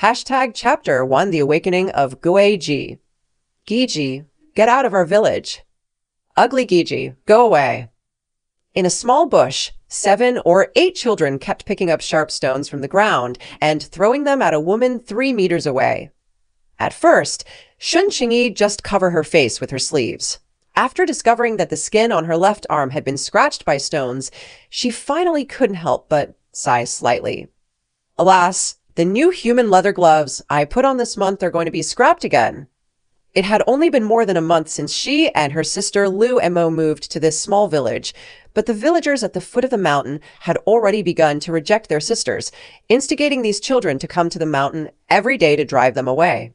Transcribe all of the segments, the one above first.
Hashtag Chapter 1 The Awakening of Gueji. Giji, get out of our village. Ugly Giji, go away. In a small bush, 7 or 8 children kept picking up sharp stones from the ground and throwing them at a woman 3 meters away. At first, Shun Qingyi just covered her face with her sleeves. After discovering that the skin on her left arm had been scratched by stones, she finally couldn't help but sigh slightly. Alas, the new human leather gloves I put on this month are going to be scrapped again. It had only been more than a month since she and her sister Lu Mo moved to this small village, but the villagers at the foot of the mountain had already begun to reject their sisters, instigating these children to come to the mountain every day to drive them away.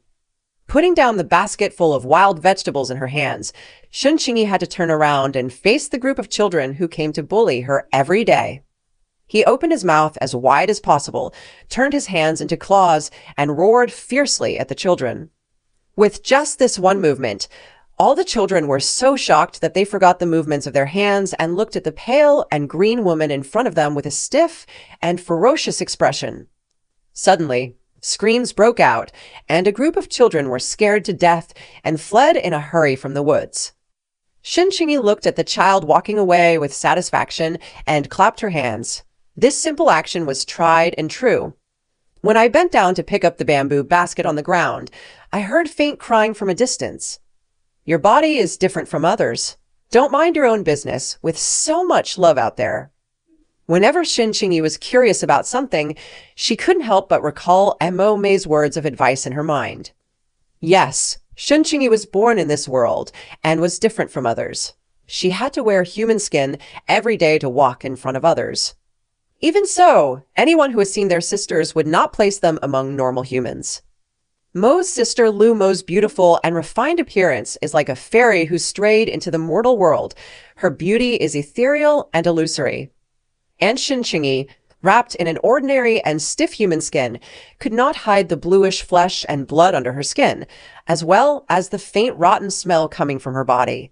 Putting down the basket full of wild vegetables in her hands, Shun Qingyi had to turn around and face the group of children who came to bully her every day. He opened his mouth as wide as possible, turned his hands into claws, and roared fiercely at the children. With just this one movement, all the children were so shocked that they forgot the movements of their hands and looked at the pale and green woman in front of them with a stiff and ferocious expression. Suddenly, screams broke out, and a group of children were scared to death and fled in a hurry from the woods. Shun Qingyi looked at the child walking away with satisfaction and clapped her hands. This simple action was tried and true. When I bent down to pick up the bamboo basket on the ground, I heard faint crying from a distance. Your body is different from others. Don't mind your own business, with so much love out there. Whenever Shun Qingyi was curious about something, she couldn't help but recall Mo Mei's words of advice in her mind. Yes, Shun Qingyi was born in this world and was different from others. She had to wear human skin every day to walk in front of others. Even so, anyone who has seen their sisters would not place them among normal humans. Mo's sister Lu Mo's beautiful and refined appearance is like a fairy who strayed into the mortal world. Her beauty is ethereal and illusory. And Shun Qingyi, wrapped in an ordinary and stiff human skin, could not hide the bluish flesh and blood under her skin, as well as the faint rotten smell coming from her body.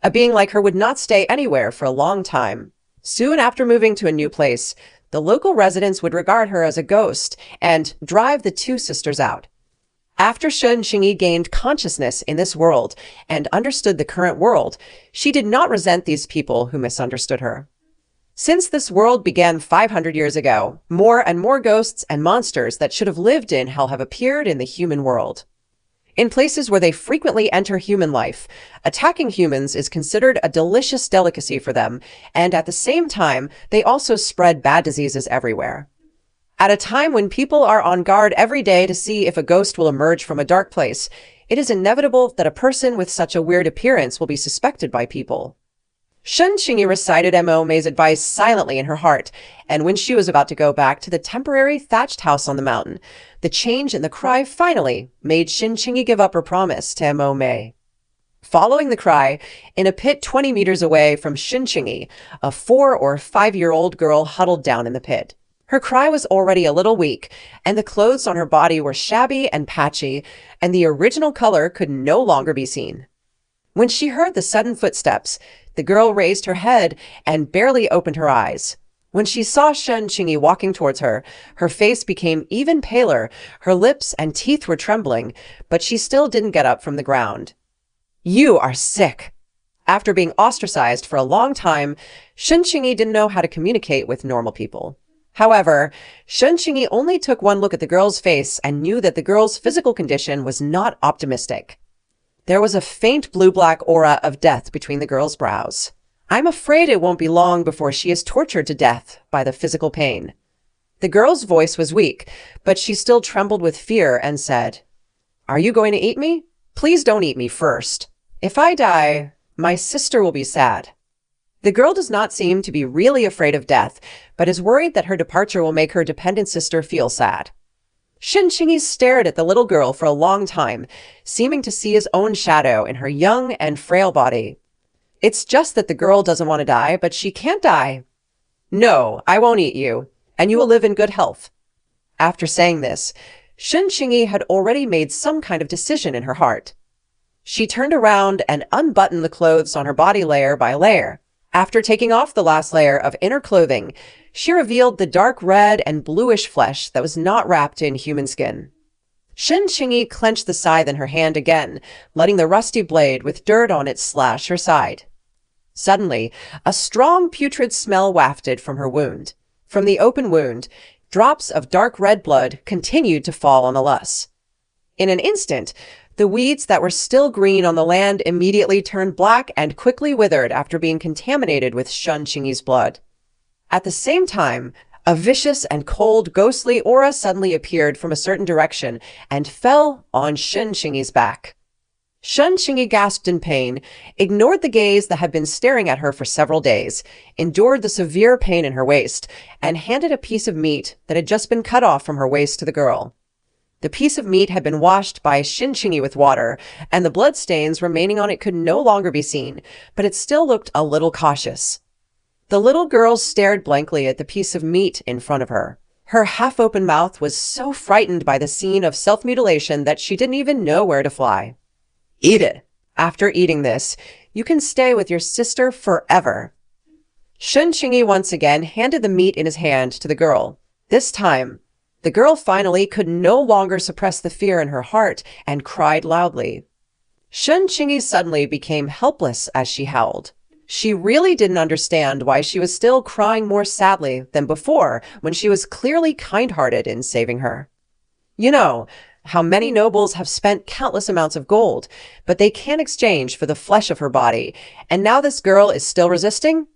A being like her would not stay anywhere for a long time. Soon after moving to a new place, the local residents would regard her as a ghost and drive the two sisters out. After Shun Qingyi gained consciousness in this world and understood the current world, she did not resent these people who misunderstood her. Since this world began 500 years ago, more and more ghosts and monsters that should have lived in hell have appeared in the human world. In places where they frequently enter human life, attacking humans is considered a delicious delicacy for them, and at the same time, they also spread bad diseases everywhere. At a time when people are on guard every day to see if a ghost will emerge from a dark place, it is inevitable that a person with such a weird appearance will be suspected by people. Shun Qingyi recited Mo Mei's advice silently in her heart, and when she was about to go back to the temporary thatched house on the mountain, the change in the cry finally made Shun Qingyi give up her promise to Mo Mei. Following the cry, in a pit 20 meters away from Shun Qingyi, a 4 or 5-year-old girl huddled down in the pit. Her cry was already a little weak, and the clothes on her body were shabby and patchy, and the original color could no longer be seen. When she heard the sudden footsteps, the girl raised her head and barely opened her eyes. When she saw Shun Qingyi walking towards her, her face became even paler, her lips and teeth were trembling, but she still didn't get up from the ground. You are sick. After being ostracized for a long time, Shun Qingyi didn't know how to communicate with normal people. However, Shun Qingyi only took one look at the girl's face and knew that the girl's physical condition was not optimistic. There was a faint blue-black aura of death between the girl's brows. I'm afraid it won't be long before she is tortured to death by the physical pain. The girl's voice was weak, but she still trembled with fear and said, Are you going to eat me? Please don't eat me first. If I die, my sister will be sad. The girl does not seem to be really afraid of death, but is worried that her departure will make her dependent sister feel sad. Shun Qingyi stared at the little girl for a long time, seeming to see his own shadow in her young and frail body. It's just that the girl doesn't want to die, but she can't die. No, I won't eat you, and you will live in good health. After saying this, Shun Qingyi had already made some kind of decision in her heart. She turned around and unbuttoned the clothes on her body layer by layer. After taking off the last layer of inner clothing, she revealed the dark red and bluish flesh that was not wrapped in human skin. Shen Qingyi clenched the scythe in her hand again, letting the rusty blade with dirt on it slash her side. Suddenly, a strong putrid smell wafted from her wound. From the open wound, drops of dark red blood continued to fall on the loess. In an instant, the weeds that were still green on the land immediately turned black and quickly withered after being contaminated with Shen Qingyi's blood. At the same time, a vicious and cold, ghostly aura suddenly appeared from a certain direction and fell on Shen Qingyi's back. Shen Qingyi gasped in pain, ignored the gaze that had been staring at her for several days, endured the severe pain in her waist, and handed a piece of meat that had just been cut off from her waist to the girl. The piece of meat had been washed by Shen Qingyi with water, and the blood stains remaining on it could no longer be seen, but it still looked a little cautious. The little girl stared blankly at the piece of meat in front of her. Her half-open mouth was so frightened by the scene of self-mutilation that she didn't even know where to fly. Eat it. After eating this, you can stay with your sister forever. Shen Qingyi once again handed the meat in his hand to the girl. This time, the girl finally could no longer suppress the fear in her heart and cried loudly. Shen Qingyi suddenly became helpless as she howled. She really didn't understand why she was still crying more sadly than before when she was clearly kind-hearted in saving her. You know how many nobles have spent countless amounts of gold, but they can't exchange for the flesh of her body, and now this girl is still resisting?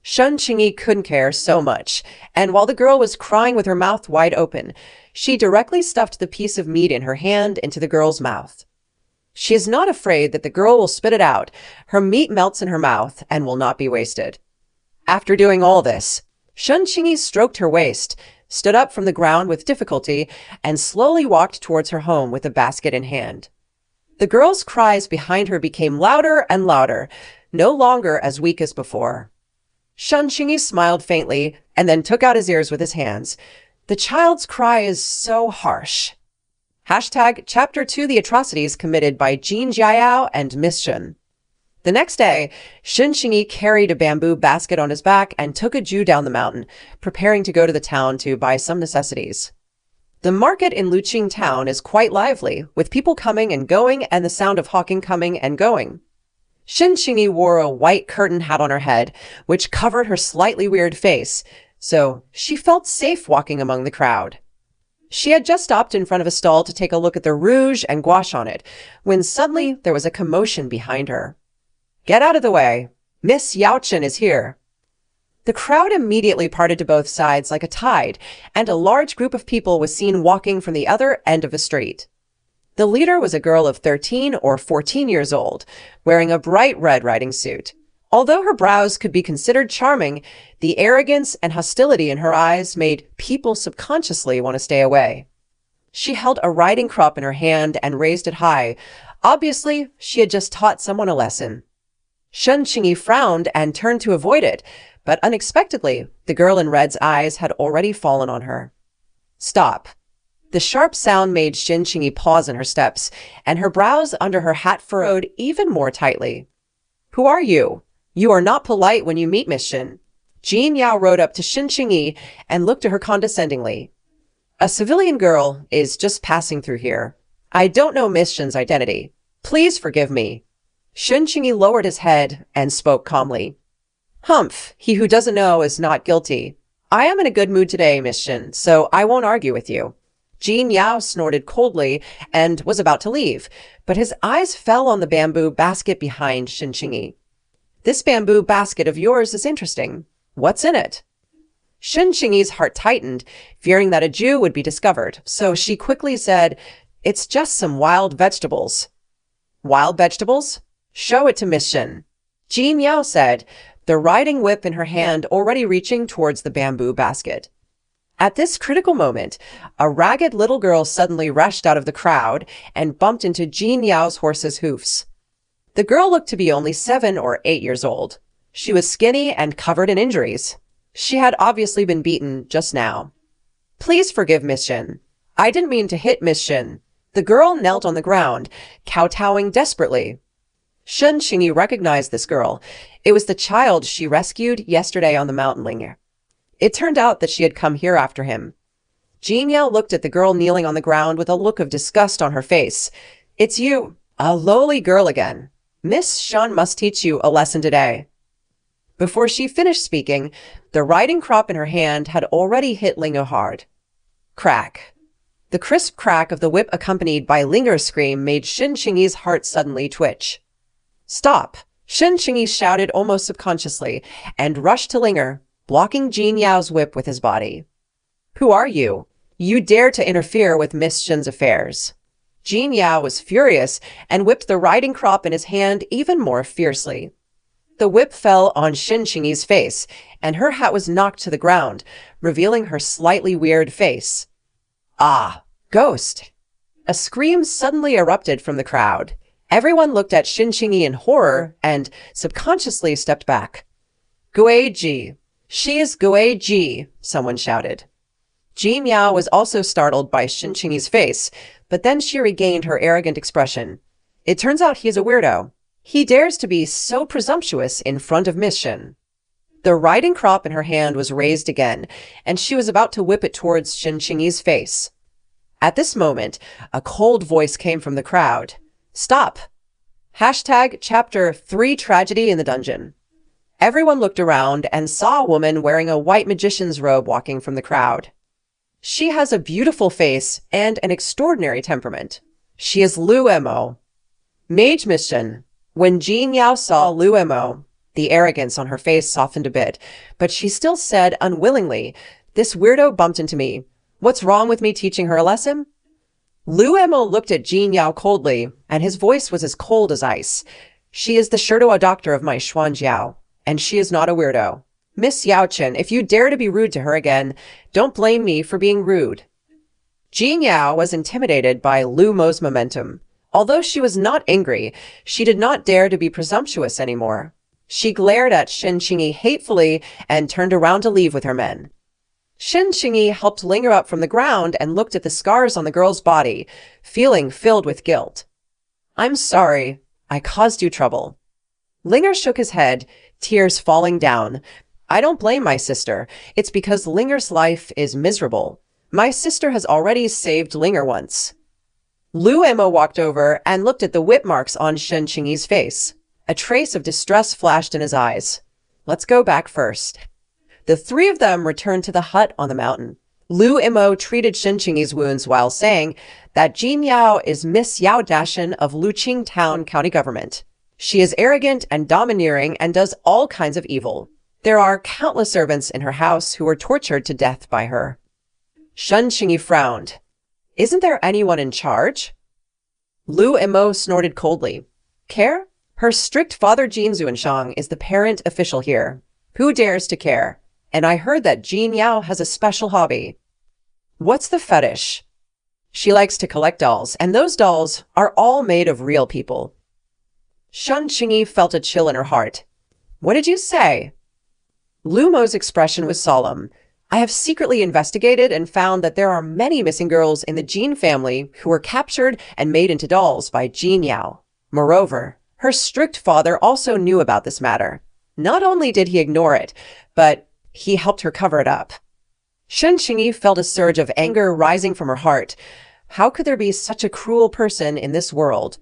Shen Qingyi couldn't care so much, and while the girl was crying with her mouth wide open, she directly stuffed the piece of meat in her hand into the girl's mouth. She is not afraid that the girl will spit it out. Her meat melts in her mouth and will not be wasted. After doing all this, Shen Qingyi stroked her waist, stood up from the ground with difficulty, and slowly walked towards her home with a basket in hand. The girl's cries behind her became louder and louder, no longer as weak as before. Shen Qingyi smiled faintly and then took out his ears with his hands. The child's cry is so harsh. Chapter 2 The Atrocities Committed by Jin Jiayao and Miss Shen. The next day, Shen Qingyi carried a bamboo basket on his back and took a Jew down the mountain, preparing to go to the town to buy some necessities. The market in Luqing town is quite lively, with people coming and going and the sound of hawking coming and going. Shen Qingyi wore a white curtain hat on her head, which covered her slightly weird face, so she felt safe walking among the crowd. She had just stopped in front of a stall to take a look at the rouge and gouache on it, when suddenly there was a commotion behind her. Get out of the way. Miss Yaochen is here. The crowd immediately parted to both sides like a tide, and a large group of people was seen walking from the other end of the street. The leader was a girl of 13 or 14 years old, wearing a bright red riding suit. Although her brows could be considered charming, the arrogance and hostility in her eyes made people subconsciously want to stay away. She held a riding crop in her hand and raised it high. Obviously, she had just taught someone a lesson. Shen Qingyi frowned and turned to avoid it, but unexpectedly, the girl in red's eyes had already fallen on her. Stop. The sharp sound made Shen Qingyi pause in her steps, and her brows under her hat furrowed even more tightly. Who are you? You are not polite when you meet Miss Shen. Jin Yao rode up to Shen Qingyi and looked at her condescendingly. A civilian girl is just passing through here. I don't know Miss Shen's identity. Please forgive me. Shen Qingyi lowered his head and spoke calmly. Humph, he who doesn't know is not guilty. I am in a good mood today, Miss Shen, so I won't argue with you. Jin Yao snorted coldly and was about to leave, but his eyes fell on the bamboo basket behind Shen Qingyi. This bamboo basket of yours is interesting. What's in it? Shen Qingyi's heart tightened, fearing that a Jew would be discovered, so she quickly said, It's just some wild vegetables. Wild vegetables? Show it to Miss Shen. Jin Yao said, the riding whip in her hand already reaching towards the bamboo basket. At this critical moment, a ragged little girl suddenly rushed out of the crowd and bumped into Jin Yao's horse's hoofs. The girl looked to be only 7 or 8 years old. She was skinny and covered in injuries. She had obviously been beaten just now. Please forgive Miss Shen. I didn't mean to hit Miss Shen. The girl knelt on the ground, kowtowing desperately. Shen Qingyi recognized this girl. It was the child she rescued yesterday on the mountain linger. It turned out that she had come here after him. Jean Yao looked at the girl kneeling on the ground with a look of disgust on her face. It's you, a lowly girl again. Miss Shun must teach you a lesson today. Before she finished speaking, the riding crop in her hand had already hit Lingo hard. Crack. The crisp crack of the whip accompanied by Linger's scream made Shin Qingyi's heart suddenly twitch. Stop! Shin Qingyi shouted almost subconsciously and rushed to Linger, blocking Jean Yao's whip with his body. Who are you? You dare to interfere with Miss Shin's affairs. Jean Yao was furious and whipped the riding crop in his hand even more fiercely. The whip fell on Shin Qingyi's face, and her hat was knocked to the ground, revealing her slightly weird face. Ah, ghost! A scream suddenly erupted from the crowd. Everyone looked at Shin Qingyi in horror and subconsciously stepped back. Gui Ji! She is Gui Ji! Someone shouted. Jean Yao was also startled by Shin Qingyi's face, but then she regained her arrogant expression. It turns out he is a weirdo. He dares to be so presumptuous in front of Miss Shin. The riding crop in her hand was raised again, and she was about to whip it towards Shin Qingyi's face. At this moment, a cold voice came from the crowd. Stop! Hashtag Chapter 3 Tragedy in the Dungeon. Everyone looked around and saw a woman wearing a white magician's robe walking from the crowd. She has a beautiful face and an extraordinary temperament. She is Lu Mo. Mage Miss Shin. When Jean Yao saw Lu Mo, the arrogance on her face softened a bit, but she still said unwillingly, This weirdo bumped into me. What's wrong with me teaching her a lesson? Lu Mo looked at Jean Yao coldly, and his voice was as cold as ice. She is the Shirdoa doctor of my Xuanjiao, and she is not a weirdo. Miss Yao Chen, if you dare to be rude to her again, don't blame me for being rude. Jean Yao was intimidated by Lu Mo's momentum. Although she was not angry, she did not dare to be presumptuous anymore. She glared at Shin Qingyi hatefully and turned around to leave with her men. Shin Qingyi helped Linger up from the ground and looked at the scars on the girl's body, feeling filled with guilt. I'm sorry. I caused you trouble. Linger shook his head, tears falling down. I don't blame my sister. It's because Linger's life is miserable. My sister has already saved Linger once. Lu Mo walked over and looked at the whip marks on Shin Qingyi's face. A trace of distress flashed in his eyes. Let's go back first. The three of them returned to the hut on the mountain. Lu Mo treated Shin Qingyi's wounds while saying that Jean Yao is Miss Yao Dashin of Luqing Town County Government. She is arrogant and domineering and does all kinds of evil. There are countless servants in her house who were tortured to death by her. Shin Qingyi frowned. Isn't there anyone in charge? Lu Mo snorted coldly. Care? Her strict father Jin Zuanshang is the parent official here. Who dares to care? And I heard that Jean Yao has a special hobby. What's the fetish? She likes to collect dolls, and those dolls are all made of real people. Shin Qingyi felt a chill in her heart. What did you say? Lu Mo's expression was solemn. I have secretly investigated and found that there are many missing girls in the Jin family who were captured and made into dolls by Jean Yao. Moreover, her strict father also knew about this matter. Not only did he ignore it, but he helped her cover it up. Shin Qingyi felt a surge of anger rising from her heart. How could there be such a cruel person in this world?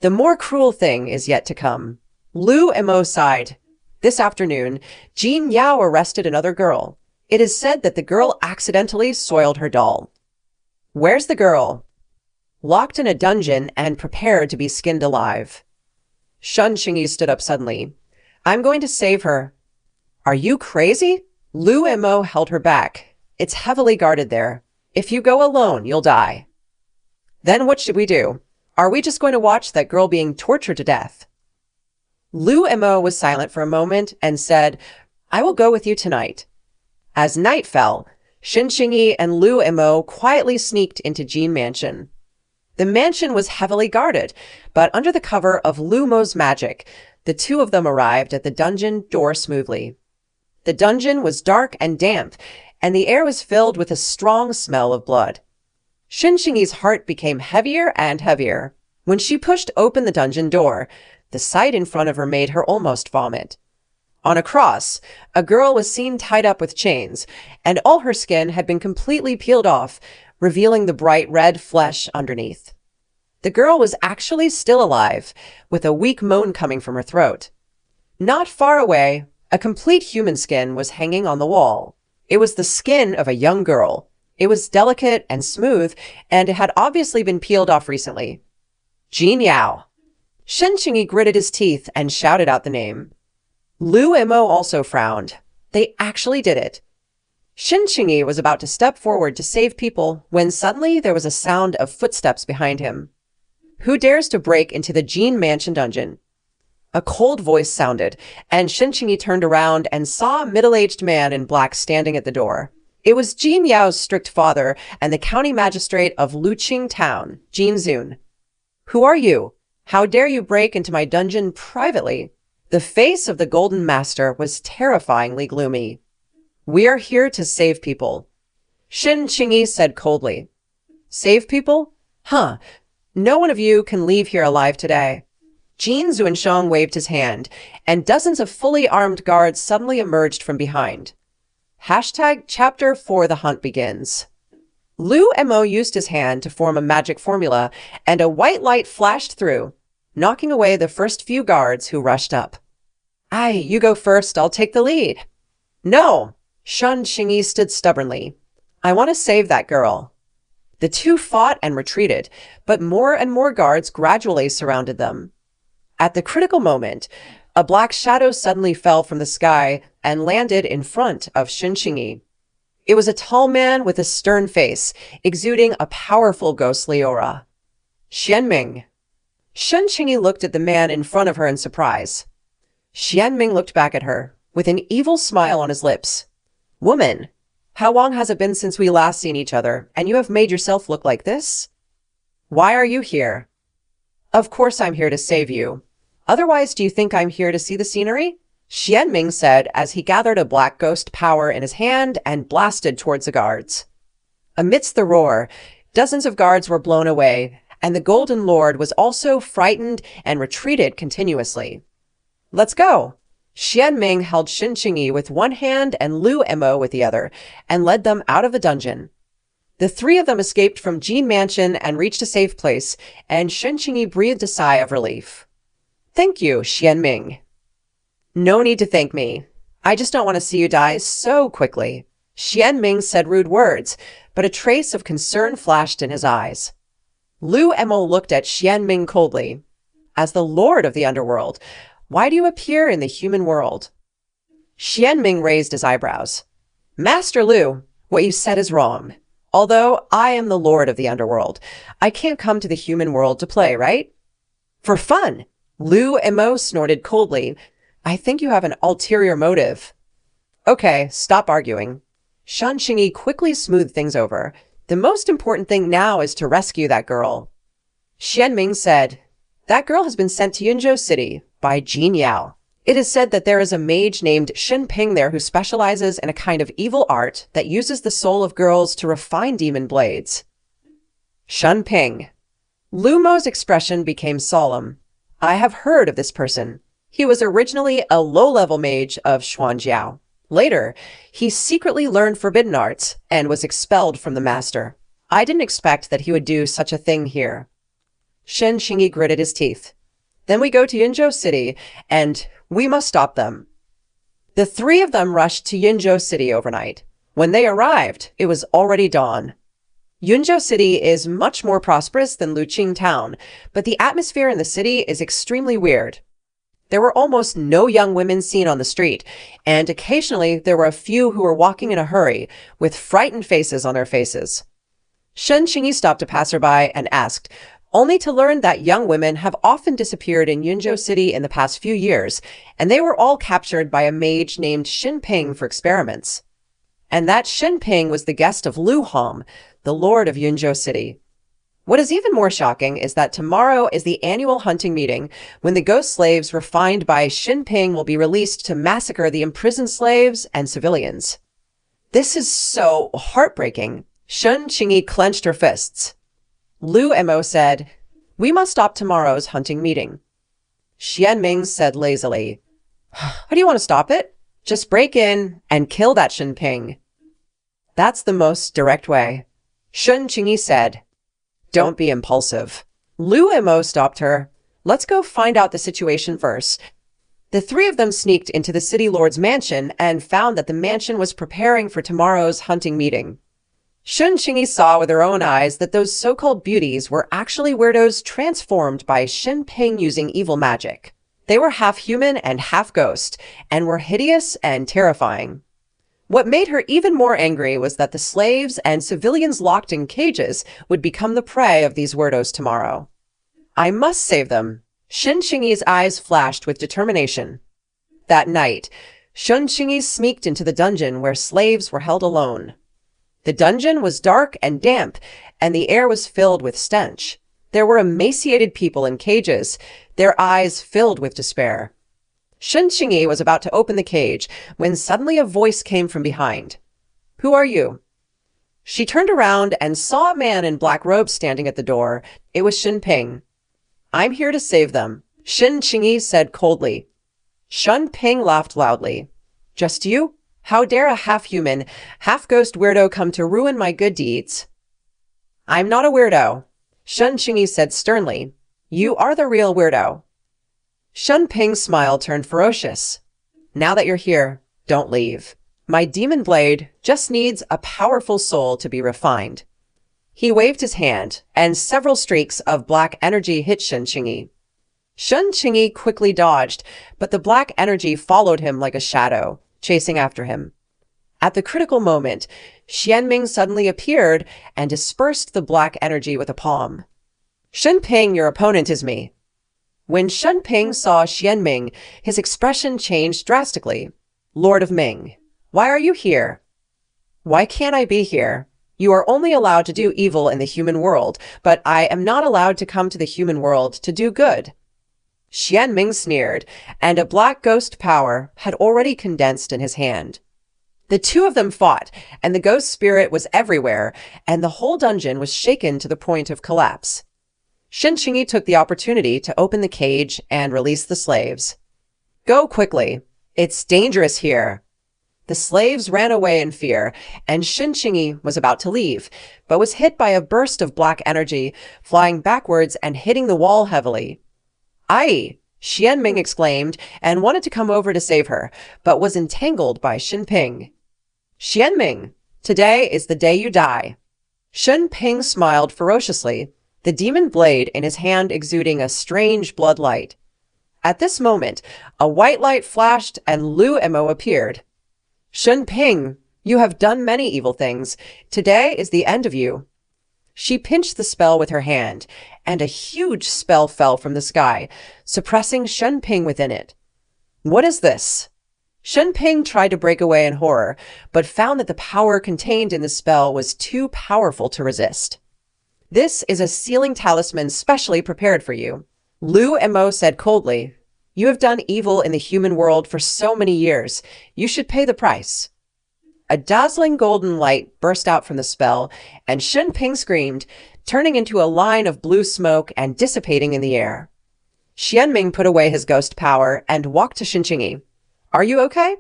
The more cruel thing is yet to come. Lu Mo sighed. This afternoon, Jean Yao arrested another girl. It is said that the girl accidentally soiled her doll. Where's the girl? Locked in a dungeon and prepared to be skinned alive. Shin Qingyi stood up suddenly. I'm going to save her. Are you crazy? Lu Mo held her back. It's heavily guarded there. If you go alone, you'll die. Then what should we do? Are we just going to watch that girl being tortured to death? Lu Mo was silent for a moment and said, I will go with you tonight. As night fell, Shin Qingyi and Lu Mo quietly sneaked into Jin Mansion. The mansion was heavily guarded, but under the cover of Lu Mo's magic, the two of them arrived at the dungeon door smoothly. The dungeon was dark and damp, and the air was filled with a strong smell of blood. Shin Qingyi's heart became heavier and heavier. When she pushed open the dungeon door, the sight in front of her made her almost vomit. On a cross, a girl was seen tied up with chains, and all her skin had been completely peeled off, revealing the bright red flesh underneath. The girl was actually still alive, with a weak moan coming from her throat. Not far away, a complete human skin was hanging on the wall. It was the skin of a young girl. It was delicate and smooth, and it had obviously been peeled off recently. Jin Yao. Shen Qingyi gritted his teeth and shouted out the name. Lu Mo also frowned. They actually did it. Shen Qingyi was about to step forward to save people when suddenly there was a sound of footsteps behind him. Who dares to break into the Jin Mansion dungeon? A cold voice sounded, and Shen Qingyi turned around and saw a middle-aged man in black standing at the door. It was Jin Yao's strict father and the county magistrate of Luqing Town, Jin Zun. Who are you? How dare you break into my dungeon privately? The face of the Golden Master was terrifyingly gloomy. We are here to save people, Shen Qingyi said coldly. Save people? Huh. No one of you can leave here alive today. Jin Zuansheng waved his hand, and dozens of fully armed guards suddenly emerged from behind. Chapter 4 The Hunt Begins. Lu Mo used his hand to form a magic formula, and a white light flashed through, knocking away the first few guards who rushed up. Aye, you go first, I'll take the lead. No, Shen Qingyi stood stubbornly. I want to save that girl. The two fought and retreated, but more and more guards gradually surrounded them. At the critical moment, a black shadow suddenly fell from the sky and landed in front of Shen Qingyi. It was a tall man with a stern face, exuding a powerful ghostly aura. Xianming. Shen Qingyi looked at the man in front of her in surprise. Xianming looked back at her, with an evil smile on his lips. Woman, how long has it been since we last seen each other, and you have made yourself look like this? Why are you here? Of course I'm here to save you. Otherwise, do you think I'm here to see the scenery? Xianming said as he gathered a black ghost power in his hand and blasted towards the guards. Amidst the roar, dozens of guards were blown away, and the Golden Lord was also frightened and retreated continuously. Let's go! Xianming held Shen Qingyi with one hand and Lu Mo with the other, and led them out of the dungeon. The three of them escaped from Jin Mansion and reached a safe place, and Shen Qingyi breathed a sigh of relief. Thank you, Xianming. No need to thank me. I just don't want to see you die so quickly. Xianming said rude words, but a trace of concern flashed in his eyes. Lu Mo looked at Xianming coldly. As the Lord of the Underworld, why do you appear in the human world? Xianming raised his eyebrows. Master Lu, what you said is wrong. Although I am the Lord of the Underworld, I can't come to the human world to play, right? For fun, Lu Mo snorted coldly. I think you have an ulterior motive. Okay, stop arguing. Shen Qingyi quickly smoothed things over. The most important thing now is to rescue that girl. Xianming said, that girl has been sent to Yunzhou City by Jin Yao. It is said that there is a mage named Shen Ping there who specializes in a kind of evil art that uses the soul of girls to refine demon blades. Shen Ping. Lu Mo's expression became solemn. I have heard of this person. He was originally a low-level mage of Xuanjiao. Later, he secretly learned forbidden arts and was expelled from the master. I didn't expect that he would do such a thing here. Shen Qingyi gritted his teeth. Then we go to Yunzhou City, and we must stop them. The three of them rushed to Yunzhou City overnight. When they arrived, it was already dawn. Yunzhou City is much more prosperous than Luqing Town, but the atmosphere in the city is extremely weird. There were almost no young women seen on the street, and occasionally there were a few who were walking in a hurry, with frightened faces on their faces. Shen Qingyi stopped a passerby and asked, only to learn that young women have often disappeared in Yunzhou City in the past few years, and they were all captured by a mage named Shen Ping for experiments. And that Shen Ping was the guest of Lu Hom, the lord of Yunzhou City. What is even more shocking is that tomorrow is the annual hunting meeting when the ghost slaves refined by Shen Ping will be released to massacre the imprisoned slaves and civilians. This is so heartbreaking. Shen Qingyi clenched her fists. Lu Mo said, we must stop tomorrow's hunting meeting. Xianming said lazily, How do you want to stop it? Just break in and kill that Shen Ping. That's the most direct way. Shen Qingyi said. Don't be impulsive. Lu Mo stopped her. Let's go find out the situation first. The three of them sneaked into the city lord's mansion and found that the mansion was preparing for tomorrow's hunting meeting. Shen Qingyi saw with her own eyes that those so-called beauties were actually weirdos transformed by Shen Ping using evil magic. They were half human and half ghost, and were hideous and terrifying. What made her even more angry was that the slaves and civilians locked in cages would become the prey of these weirdos tomorrow. I must save them. Shen Qingyi's eyes flashed with determination. That night, Shen Qingyi sneaked into the dungeon where slaves were held alone. The dungeon was dark and damp, and the air was filled with stench. There were emaciated people in cages, their eyes filled with despair. Shen Qingyi was about to open the cage when suddenly a voice came from behind. Who are you? She turned around and saw a man in black robes standing at the door. It was Shen Ping. I'm here to save them, Shen Qingyi said coldly. Shen Ping laughed loudly. Just you? How dare a half-human, half-ghost weirdo come to ruin my good deeds? I'm not a weirdo, Shen Qingyi said sternly. You are the real weirdo. Shen Ping's smile turned ferocious. Now that you're here, don't leave. My demon blade just needs a powerful soul to be refined. He waved his hand, and several streaks of black energy hit Shen Qingyi. Shen Qingyi quickly dodged, but the black energy followed him like a shadow, chasing after him. At the critical moment, Xianming suddenly appeared and dispersed the black energy with a palm. Shen Ping, your opponent is me. When Shen Ping saw Xianming, his expression changed drastically. Lord of Ming, why are you here? Why can't I be here? You are only allowed to do evil in the human world, but I am not allowed to come to the human world to do good. Xianming sneered, and a black ghost power had already condensed in his hand. The two of them fought, and the ghost spirit was everywhere, and the whole dungeon was shaken to the point of collapse. Shen Qingyi took the opportunity to open the cage and release the slaves. Go quickly. It's dangerous here. The slaves ran away in fear, and Shen Qingyi was about to leave, but was hit by a burst of black energy, flying backwards and hitting the wall heavily. Ai! Xianming exclaimed and wanted to come over to save her, but was entangled by Shen Ping. Xianming, today is the day you die. Shen Ping smiled ferociously, the demon blade in his hand exuding a strange blood light. At this moment, a white light flashed and Lu Mo appeared. Shen Ping, you have done many evil things. Today is the end of you. She pinched the spell with her hand, and a huge spell fell from the sky, suppressing Shen Ping within it. What is this? Shen Ping tried to break away in horror, but found that the power contained in the spell was too powerful to resist. This is a sealing talisman specially prepared for you. Lu Mo said coldly, You have done evil in the human world for so many years. You should pay the price. A dazzling golden light burst out from the spell, and Shen Ping screamed, turning into a line of blue smoke and dissipating in the air. Xianming put away his ghost power and walked to Shen Qingyi. Are you okay?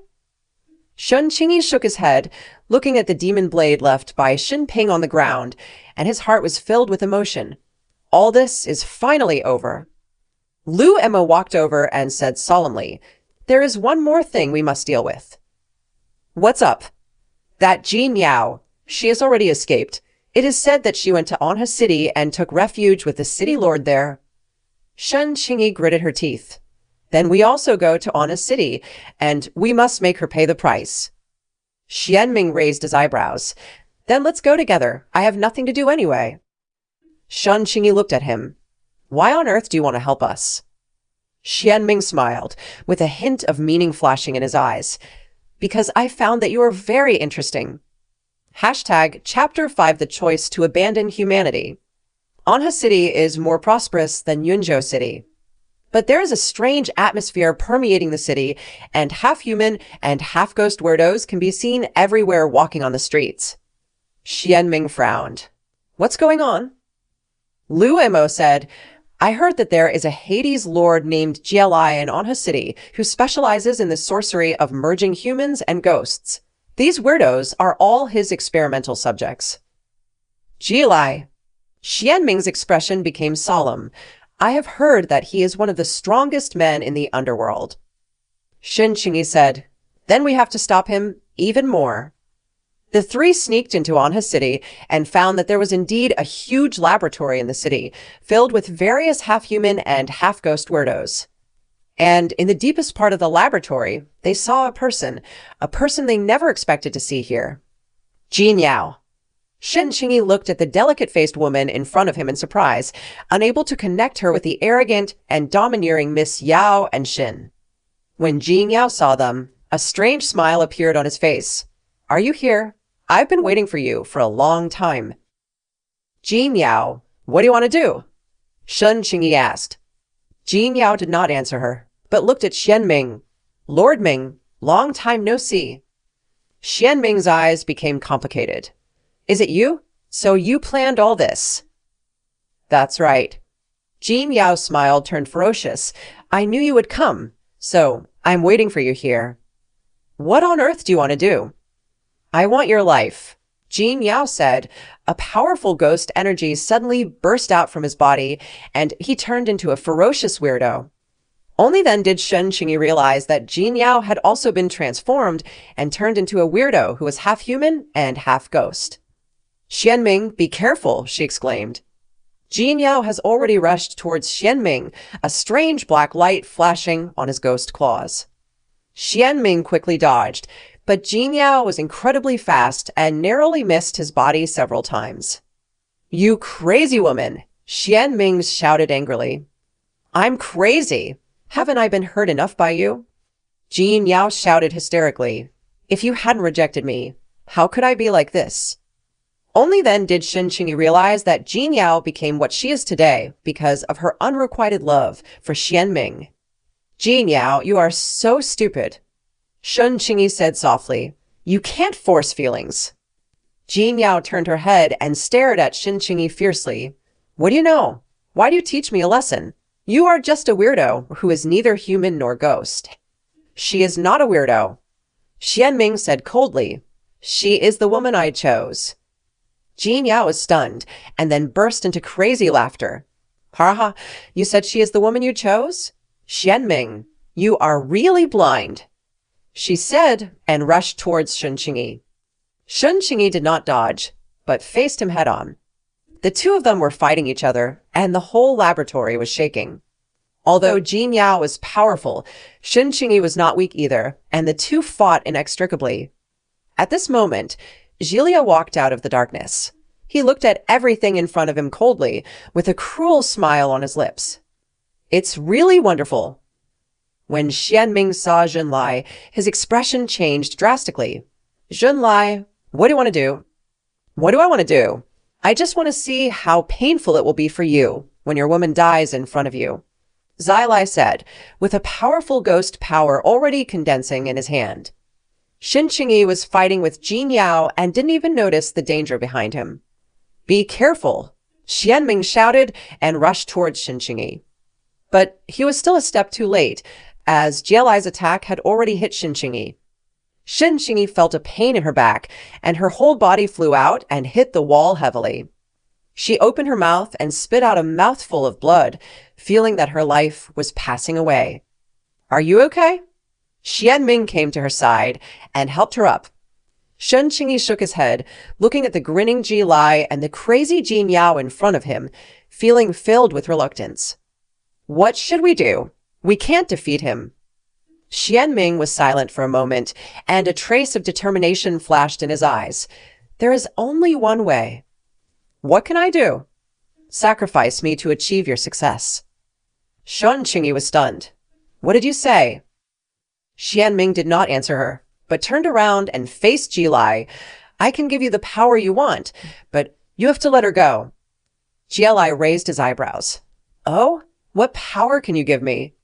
Shen Qingyi shook his head, looking at the demon blade left by Shen Ping on the ground, and his heart was filled with emotion. All this is finally over. Lu Mo walked over and said solemnly, There is one more thing we must deal with. What's up? That Jin Yao. She has already escaped. It is said that she went to Anha City and took refuge with the city lord there. Shen Qingyi gritted her teeth. Then we also go to Anha City, and we must make her pay the price. Xianming raised his eyebrows. Then let's go together. I have nothing to do anyway. Shen Qingyi looked at him. Why on earth do you want to help us? Xianming smiled, with a hint of meaning flashing in his eyes. Because I found that you are very interesting. Hashtag Chapter 5 The Choice to Abandon Humanity. Anha City is more prosperous than Yunzhou City. But there is a strange atmosphere permeating the city, and half-human and half-ghost weirdos can be seen everywhere walking on the streets. Xianming frowned. What's going on? Lu Mo said, I heard that there is a Hades lord named Jialai in Anha City who specializes in the sorcery of merging humans and ghosts. These weirdos are all his experimental subjects. Jialai. Xianming's expression became solemn. I have heard that he is one of the strongest men in the underworld. Shen Qingyi said, then we have to stop him even more. The three sneaked into Anha City and found that there was indeed a huge laboratory in the city, filled with various half-human and half-ghost weirdos. And in the deepest part of the laboratory, they saw a person they never expected to see here. Jin Yao. Shen Qingyi looked at the delicate-faced woman in front of him in surprise, unable to connect her with the arrogant and domineering Miss Yao and Shin. When Jin Yao saw them, a strange smile appeared on his face. Are you here? I've been waiting for you for a long time. Jin Yao, what do you want to do? Shen Qingyi asked. Jin Yao did not answer her, but looked at Xian Ming. Lord Ming, long time no see. Xian Ming's eyes became complicated. Is it you? So you planned all this? That's right. Jin Yao's smile turned ferocious. I knew you would come, so I'm waiting for you here. What on earth do you want to do? I want your life, Jin Yao said. A powerful ghost energy suddenly burst out from his body, and he turned into a ferocious weirdo. Only then did Shen Qingyi realize that Jin Yao had also been transformed and turned into a weirdo who was half human and half ghost. Xianming, be careful, she exclaimed. Jin Yao has already rushed towards Xianming, a strange black light flashing on his ghost claws. Xianming quickly dodged, but Jin Yao was incredibly fast and narrowly missed his body several times. You crazy woman, Xianming shouted angrily. I'm crazy. Haven't I been hurt enough by you? Jin Yao shouted hysterically. If you hadn't rejected me, how could I be like this? Only then did Shen Qingyi realize that Jin Yao became what she is today because of her unrequited love for Xianming. Jin Yao, you are so stupid. Shen Qingyi said softly, you can't force feelings. Jin Yao turned her head and stared at Shen Qingyi fiercely. What do you know? Why do you teach me a lesson? You are just a weirdo who is neither human nor ghost. She is not a weirdo. Xianming said coldly. She is the woman I chose. Jin Yao was stunned and then burst into crazy laughter. Ha, you said she is the woman you chose? Xianming, you are really blind. She said and rushed towards Shen Qingyi. Shen Qingyi did not dodge, but faced him head-on. The two of them were fighting each other, and the whole laboratory was shaking. Although Jin Yao was powerful, Shen Qingyi was not weak either, and the two fought inextricably. At this moment, Jilia walked out of the darkness. He looked at everything in front of him coldly, with a cruel smile on his lips. It's really wonderful. When Xianming saw Zhenlai, his expression changed drastically. Zhenlai, what do you want to do? What do I want to do? I just want to see how painful it will be for you when your woman dies in front of you. Zilai said, with a powerful ghost power already condensing in his hand. Shen Qingyi was fighting with Jin Yao and didn't even notice the danger behind him. Be careful, Xianming shouted and rushed towards Shen Qingyi. But he was still a step too late, as Jialai's attack had already hit Shen Qingyi. Shen Qingyi felt a pain in her back, and her whole body flew out and hit the wall heavily. She opened her mouth and spit out a mouthful of blood, feeling that her life was passing away. Are you okay? Xianming came to her side and helped her up. Shen Qingyi shook his head, looking at the grinning Jialai and the crazy Jin Yao in front of him, feeling filled with reluctance. What should we do? We can't defeat him. Xianming was silent for a moment, and a trace of determination flashed in his eyes. There is only one way. What can I do? Sacrifice me to achieve your success. Shen Qingyi was stunned. What did you say? Xianming did not answer her, but turned around and faced Jialai. I can give you the power you want, but you have to let her go. Jialai raised his eyebrows. Oh, what power can you give me?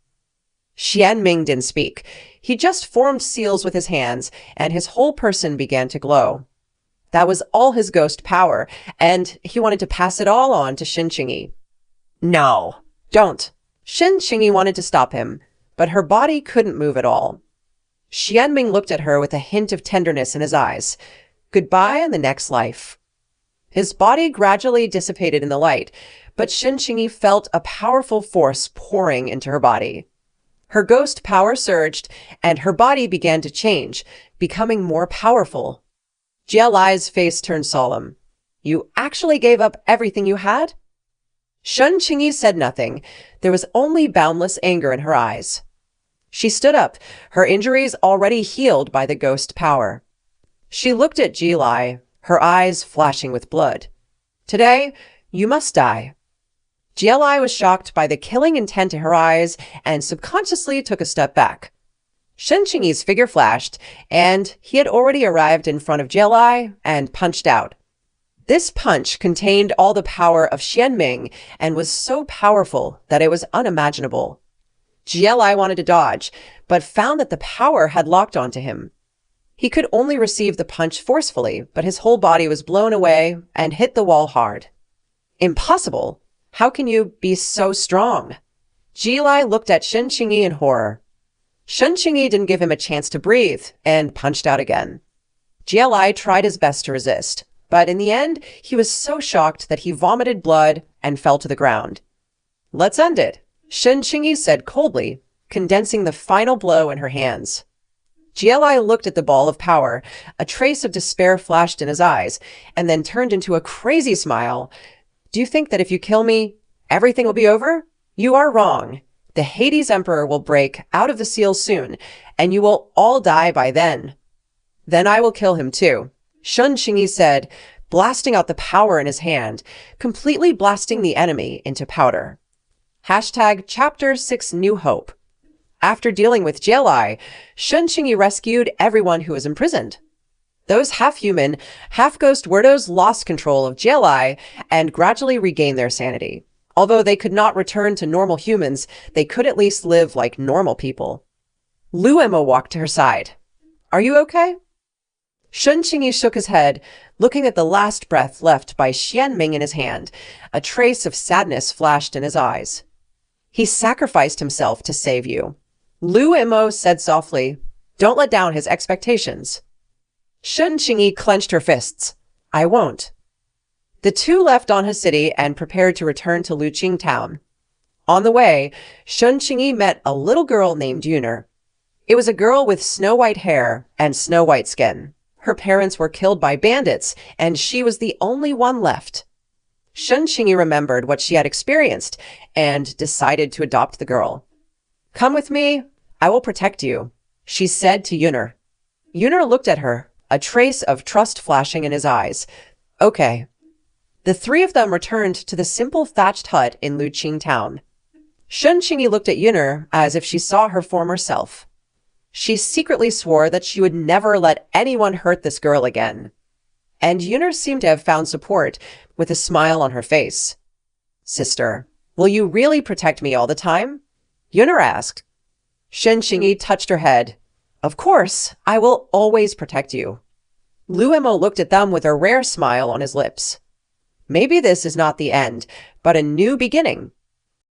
Xianming didn't speak. He just formed seals with his hands, and his whole person began to glow. That was all his ghost power, and he wanted to pass it all on to Shen Qingyi. No, Don't. Shen Qingyi wanted to stop him, but her body couldn't move at all. Xianming looked at her with a hint of tenderness in his eyes. Goodbye in the next life. His body gradually dissipated in the light, but Shen Qingyi felt a powerful force pouring into her body. Her ghost power surged, and her body began to change, becoming more powerful. Jia Lai's face turned solemn. You actually gave up everything you had? Shen Qingyi said nothing. There was only boundless anger in her eyes. She stood up, her injuries already healed by the ghost power. She looked at Jia Lai, her eyes flashing with blood. Today, you must die. Jia Lai was shocked by the killing intent in her eyes and subconsciously took a step back. Shen Qingyi's figure flashed, and he had already arrived in front of Jia Lai and punched out. This punch contained all the power of Xianming and was so powerful that it was unimaginable. Jia Lai wanted to dodge, but found that the power had locked onto him. He could only receive the punch forcefully, but his whole body was blown away and hit the wall hard. Impossible! How can you be so strong? Jia Lai looked at Shen Qingyi in horror. Shen Qingyi didn't give him a chance to breathe and punched out again. Jia Lai tried his best to resist, but in the end, he was so shocked that he vomited blood and fell to the ground. Let's end it, Shen Qingyi said coldly, condensing the final blow in her hands. Jia Lai looked at the ball of power. A trace of despair flashed in his eyes, and then turned into a crazy smile. Do you think that if you kill me, everything will be over? You are wrong. The Hades Emperor will break out of the seal soon, and you will all die by then. Then I will kill him too, Shen Qingyi said, blasting out the power in his hand, completely blasting the enemy into powder. Chapter 6 New Hope. After dealing with Jia Lai, Shen Qingyi rescued everyone who was imprisoned. Those half-human, half-ghost weirdos lost control of Jia Lai and gradually regained their sanity. Although they could not return to normal humans, they could at least live like normal people. Lu Emo walked to her side. Are you okay? Shen Qingyi shook his head, looking at the last breath left by Xianming in his hand. A trace of sadness flashed in his eyes. He sacrificed himself to save you. Lu Emo said softly, don't let down his expectations. Shen Qingyi clenched her fists. I won't. The two left Anha City and prepared to return to Luqing town. On the way, Shen Qingyi met a little girl named Yuner. It was a girl with snow-white hair and snow-white skin. Her parents were killed by bandits, and she was the only one left. Shen Qingyi remembered what she had experienced and decided to adopt the girl. Come with me, I will protect you, she said to Yuner. Yuner looked at her, a trace of trust flashing in his eyes. Okay. The three of them returned to the simple thatched hut in Luqing town. Shen Qingyi looked at Yuner as if she saw her former self. She secretly swore that she would never let anyone hurt this girl again. And Yuner seemed to have found support, with a smile on her face. Sister, will you really protect me all the time? Yuner asked. Shen Qingyi touched her head. Of course, I will always protect you. Lu Emo looked at them with a rare smile on his lips. Maybe this is not the end, but a new beginning.